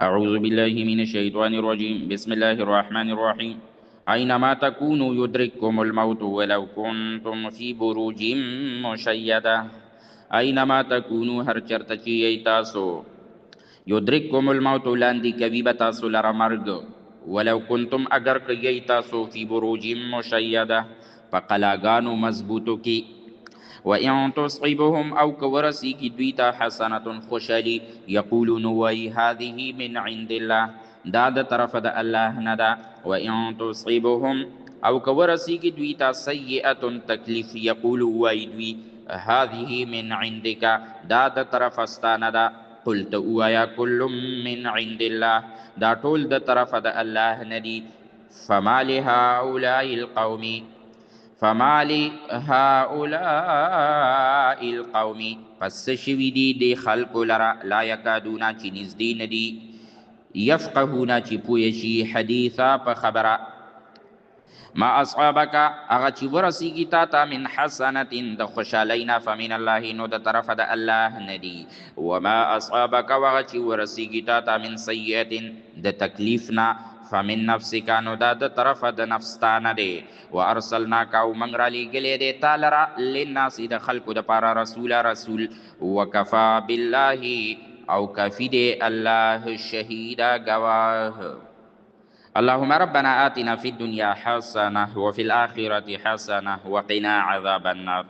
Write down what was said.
أعوذ بالله من الشيطان الرجيم بسم الله الرحمن الرحيم أينما تكونوا يدرككم الموت ولو كنتم في بروج مشيدة أينما تكونوا هر چرتچی تاسو يدرككم الموت لاندی کبی بتاسو لرا مرگ ولو كنتم اگر کئی تاسو في بروج مشيدة فقلاگانو مضبوطو کی وإن تصيبهم أو كورسي كدويتا حسنة خشالي يقولون وي هذه من عند الله داد طرف دا الله ندا وإن تصيبهم أو كورسي كدويتا سيئة تكليف يقولوا وي دوي هذه من عندك داد طرف استاندا قلت ويا كل من عند الله دا طول دا طرف دا الله ندي فما لهؤلاء القوم فما لهؤلاء القوم پس شوی دی خلق لرا لا یکادونا چی نزدی ندی یفقهونا چی پویشی حدیثا پا خبرا ما اصحابک اغا چی ورسی تا من حسنت د خوشالینا فمن الله نو د طرف د الله ندی وما اصحابک وغا چی ورسی تا من سیئت د تکلیفنا فمن نفسک نو د طرف د نفستانه دی وارسلناک او من را لګلې دی تعالی را للناس د خلق د پارا رسول وکفا بالله او کفی دی الله شهیدا گواه اللهم ربنا آتنا في الدنيا حسنة وفي الآخرة حسنة وقنا عذاب النار